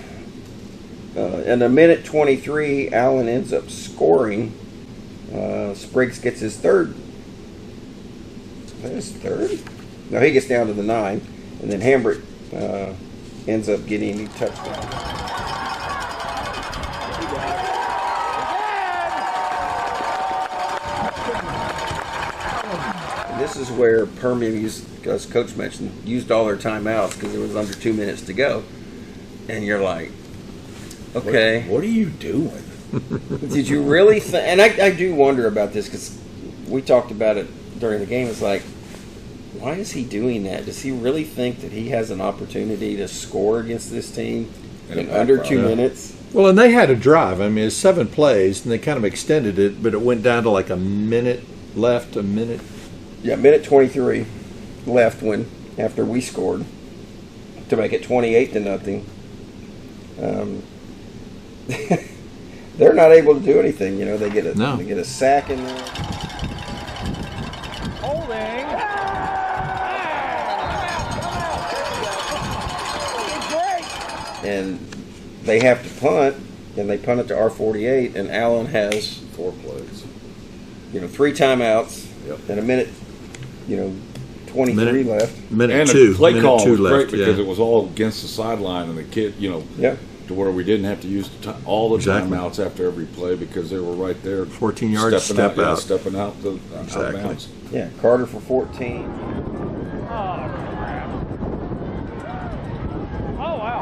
a minute 23, Allen ends up scoring. Spriggs gets his 3rd. Is that his 3rd? No, he gets down to the 9. And then Hambrick ends up getting a touchdown. This is where Permian used, as Coach mentioned, used all their timeouts because it was under 2 minutes to go. And you're like, okay. What are you doing? Did you really think? And I do wonder about this because we talked about it during the game. It's like, why is he doing that? Does he really think that he has an opportunity to score against this team in under 2 minutes? Well, and they had a drive. I mean, it's 7 plays, and they kind of extended it, but it went down to like a minute left, a minute. Yeah, minute 23 left after we scored to make it 28-0. They're not able to do anything. You know, they get a sack in there. Holding. And they have to punt, and they punt it to our 48, and Allen has 4 plays. 3 timeouts, and a minute, 23 left. And the play call was great because it was all against the sideline, and the kid, to where we didn't have to use all the timeouts after every play because they were right there. 14 yards, stepping out out of bounds. Yeah, Carter for 14. Oh, crap. Oh, wow.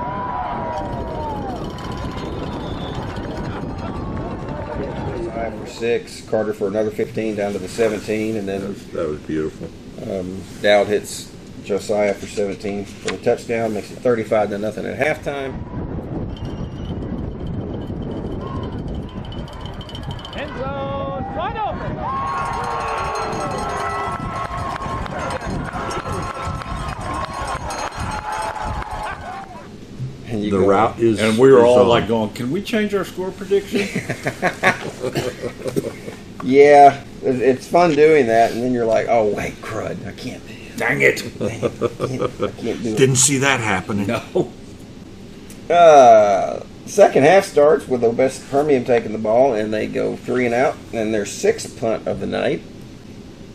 Josiah for 6, Carter for another 15 down to the 17, and then that was beautiful. Dowd hits Josiah for 17 for the touchdown, makes it 35-0 at halftime. End zone, wide open. And The route is, and we were all like going, "Can we change our score prediction?" Yeah, it's fun doing that, and then you're like, "Oh wait, crud! I can't. Dang it! I can't do it." Didn't see that happening. No. Second half starts with Odessa Permian taking the ball, and they go 3 and out, and their 6th punt of the night.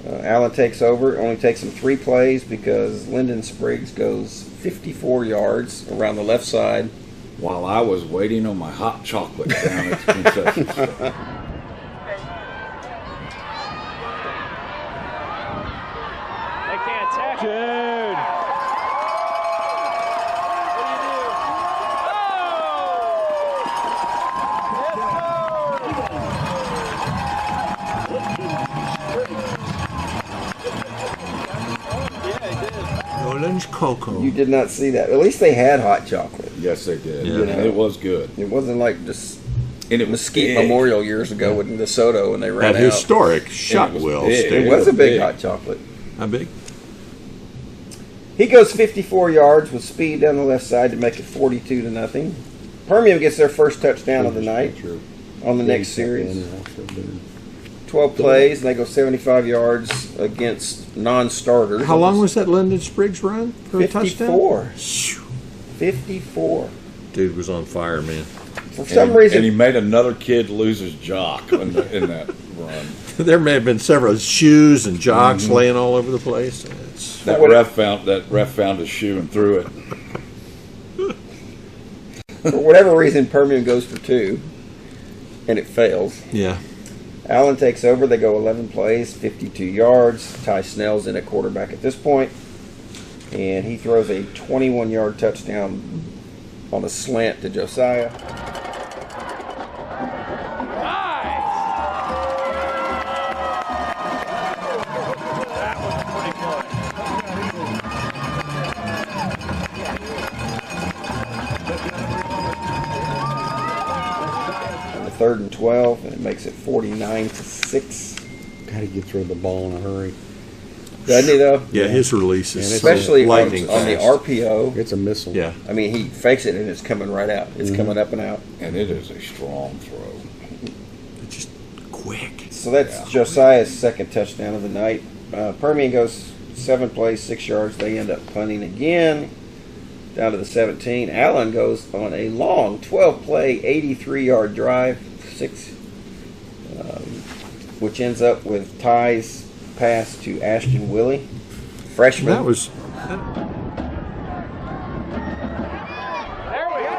Allen takes over. It only takes him 3 plays because Lyndon Spriggs goes 54 yards around the left side. While I was waiting on my hot chocolate down at the concession stand. They can't attack. Dude. What do you do? Nolan's Cocoa. You did not see that. At least they had hot chocolate. Yes, they did. Yeah. It was good. It wasn't like just And it was Mesquite big. Memorial years ago with DeSoto when they ran That out. historic Shotwell big. Stadium. It was a big big. hot chocolate. How big? He goes 54 yards with speed down the left side to make it 42-0. Permian gets their first touchdown of the night on the next series. 12 plays, and they go 75 yards against non-starters. How long was that Lyndon Spriggs run for a touchdown? 54. 54. Dude was on fire, man. For some reason, and he made another kid lose his jock in that run. There may have been several shoes and jocks laying all over the place. That ref found his shoe and threw it. For whatever reason, Permian goes for 2, and it fails. Yeah. Allen takes over. They go 11 plays, 52 yards. Ty Snell's in at quarterback at this point, and he throws a 21-yard touchdown on a slant to Josiah. Third and 12, and it makes it 49-6. God, he gets rid of the ball in a hurry. Doesn't he, though? Yeah, his release is especially on lightning the RPO. It's a missile. Yeah. I mean, he fakes it, and it's coming right out. It's coming up and out. And it is a strong throw. It's just quick. So that's Josiah's second touchdown of the night. Permian goes 7 plays, 6 yards. They end up punting again down to the 17. Allen goes on a long 12-play, 83-yard drive, which ends up with Ty's pass to Ashton Willie, freshman. That was. There we go.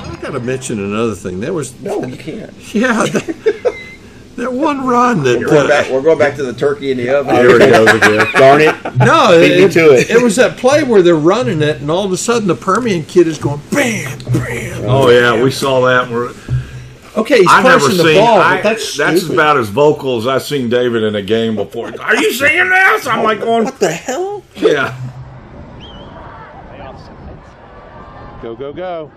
I got to mention another thing. There was. No, you can't. Yeah. That one run that. We're going back to the turkey in the oven. Here it goes again. Darn it. No, Beat me to it. It was that play where they're running it, and all of a sudden the Permian kid is going bam, bam. Oh yeah, we saw that. Okay, he's passing the ball, but that's stupid. about as vocal as I've seen David in a game before. Are you seeing this? I'm like going, What the hell? yeah. Go, go, go.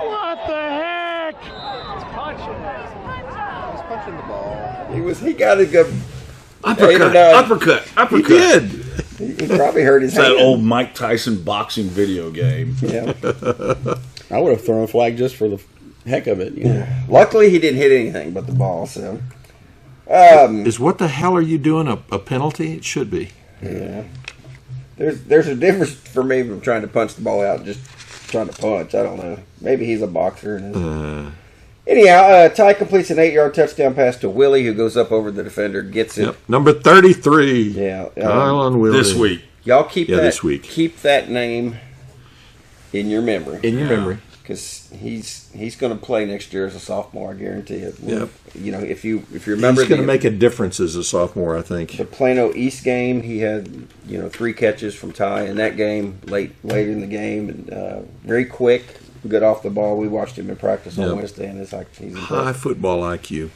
What the heck? He's punching it. He's punching the ball. He got a good Uppercut. He did. He probably hurt his It's hand. that old Mike Tyson boxing video game. Yeah. I would have thrown a flag just for the heck of it. You know? Luckily, he didn't hit anything but the ball. So, Is what the hell are you doing a penalty? It should be. yeah. There's a difference for me from trying to punch the ball out and just trying to punch. I don't know. Maybe he's a boxer. Anyhow, Ty completes an 8-yard touchdown pass to Willie, who goes up over the defender, gets it. Yep. Number 33. Yeah. Kyle on Willie. This week. Y'all keep this week. Keep that name in your memory. In your memory. Because he's going to play next year as a sophomore. I guarantee it. Yep. You know, if you remember, he's going to make a difference as a sophomore, I think. The Plano East game, he had 3 catches from Ty in that game later in the game, and very quick, good off the ball. We watched him in practice on Wednesday, and it's like he's high football IQ.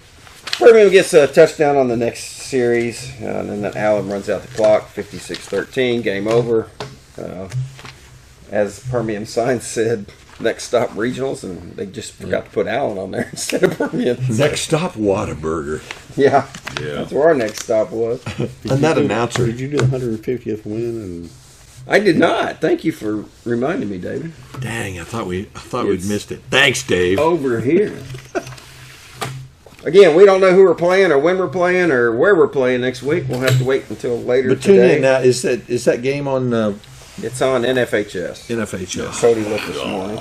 Permian gets a touchdown on the next series, and then Allen runs out the clock, 56-13, game over. As Permian signs said, next stop regionals, and they just forgot to put Allen on there instead of Permian. Next stop, Whataburger. Yeah, that's where our next stop was. And that announcer. Did you do the 150th win? And I did not. Thank you for reminding me, David. Dang, I thought we'd missed it. Thanks, Dave. Over here. Again, we don't know who we're playing or when we're playing or where we're playing next week. We'll have to wait until later But today. tune in now. Is that game on It's on NFHS. NFHS? Cody looked this morning.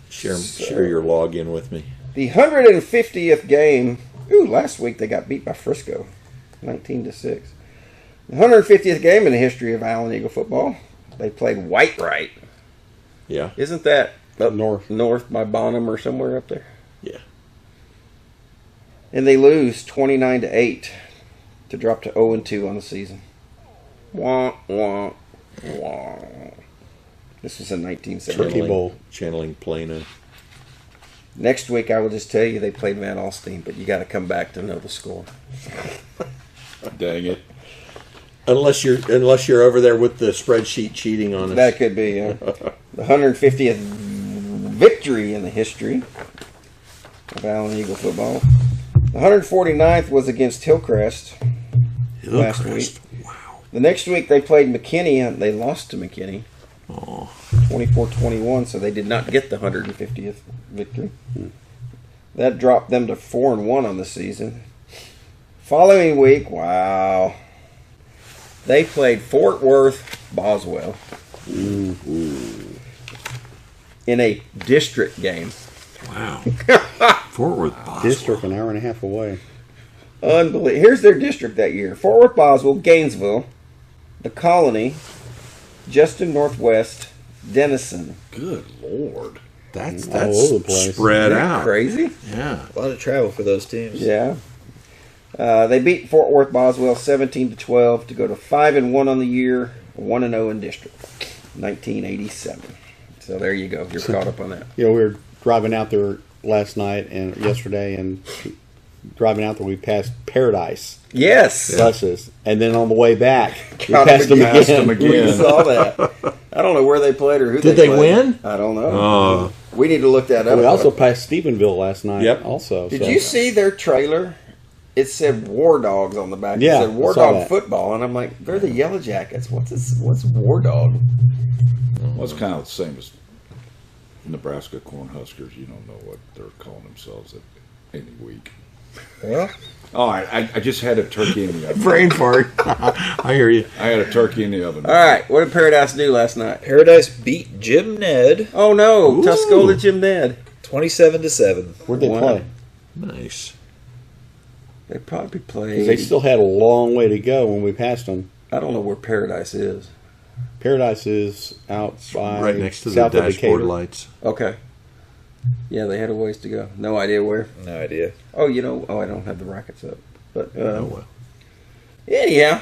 Share your login with me. The 150th game. Ooh, last week they got beat by Frisco, 19-6. The 150th game in the history of Allen Eagle football. They played Whitewright. Yeah. Isn't that up north by Bonham or somewhere up there? Yeah. And they lose 29-8 to drop to 0-2 on the season. Wah, wah, wah. This was in 1970. Channeling Plano. Next week, I will just tell you they played Van Alstyne, but you got to come back to know the score. Dang it! Unless you're over there with the spreadsheet cheating on us. That could be the 150th victory in the history of Allen Eagle football. The 149th was against Hillcrest last week. Wow. The next week they played McKinney, and they lost to McKinney. 24-21, so they did not get the 150th victory. That dropped them to 4-1 on the season. Following week, wow, they played Fort Worth Boswell in a district game. Wow. Fort Worth Boswell. District, an hour and a half away. Unbelievable. Here's their district that year: Fort Worth Boswell, Gainesville, the Colony, Justin Northwest, Denison. Good Lord. That's all over the place. spread Isn't that out. crazy? Yeah. A lot of travel for those teams. Yeah. They beat Fort Worth Boswell 17-12 to go to 5-1 on the year, 1-0 in district, 1987. So there you go. You're caught up on that. You know, we were driving out there last night and yesterday, and driving out there, we passed Paradise Yes. buses, and then on the way back, we Got passed them Passed them again. again. We saw that. I don't know where they played or who Did they they played. win? I don't know. Oh. We need to look that up. We also passed Stephenville last night. Yep. Also, Did so. you see their trailer? It said War Dogs on the back. Yeah, It said War I saw Dog that. Football, and I'm like, they're the Yellow Jackets. What's War Dog? Well, it's kind of the same as Nebraska Cornhuskers. You don't know what they're calling themselves at any week. Well, All right, I just had a turkey in the oven. Brain fart. I hear you. I had a turkey in the oven. All right, what did Paradise do last night? Paradise beat Jim Ned Oh no, Ooh. Tuscola Jim Ned. 27-7. Where'd they Wow. play? Nice. They probably 'Cause played. they still had a long way to go when we passed them. I don't know where Paradise is. Paradise is out by Right next to the south of dashboard Decatur. lights. Okay. Yeah, they had a ways to go. No idea where. No idea. Oh, I don't have the rackets up. But Oh, well. anyhow,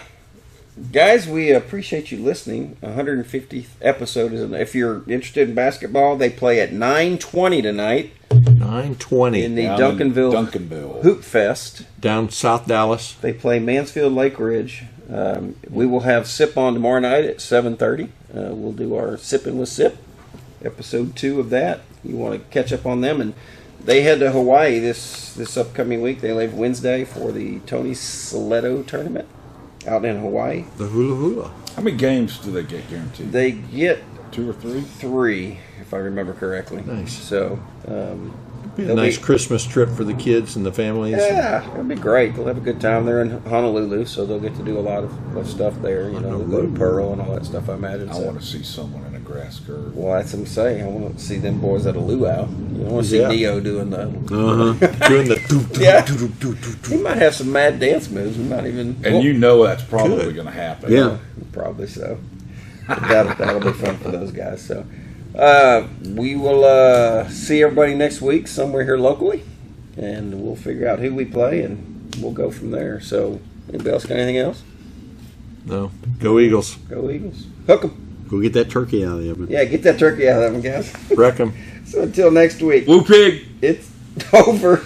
guys, we appreciate you listening. 150th episode is. If you're interested in basketball, they play at 9:20 tonight 9:20 in the Down in Duncanville Hoop Fest. down South Dallas. They play Mansfield Lake Ridge. We will have Sip on tomorrow night at 7:30. We'll do our Sipping with Sip, episode 2 of that. You want to catch up on them, and they head to Hawaii this upcoming week. They leave Wednesday for the Tony Saletto tournament out in Hawaii. The hula hula. How many games do they get guaranteed? They get 2 or 3? 3, if I remember correctly. Nice. So, Be a They'll nice be- Christmas trip for the kids and the families. yeah, it'll be great. They'll have a good time. They're in Honolulu, so they'll get to do a lot of stuff there. You know, they'll go to Pearl and all that stuff, I imagine. I So. want to see someone in a grass skirt. Well, that's what I'm saying. I want to see them boys at a luau. You know, I want to see Yeah. Neo doing the. Doing the doo, Yeah. doo, doo, doo, doo, doo. He might have some mad dance moves. We might even. And well, you know that's probably Good. going to happen. Yeah. probably so. But that'll be fun for those guys. So, we will see everybody next week somewhere here locally, and we'll figure out who we play, and we'll go from there. So, anybody else got anything else? No. Go Eagles. Go Eagles. Hook 'em. Go get that turkey out of the oven. Yeah, get that turkey out of them, guys. Wreck 'em. So until next week, Blue Pig! it's over.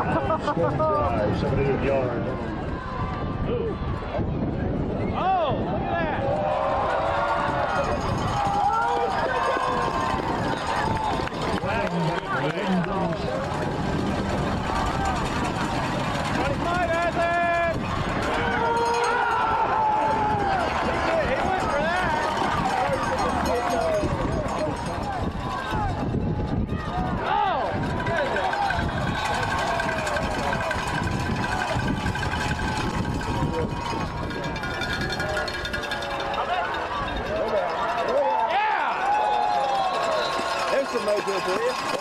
Drive, 78 yards. Oh, look at that. There's some mojo for you.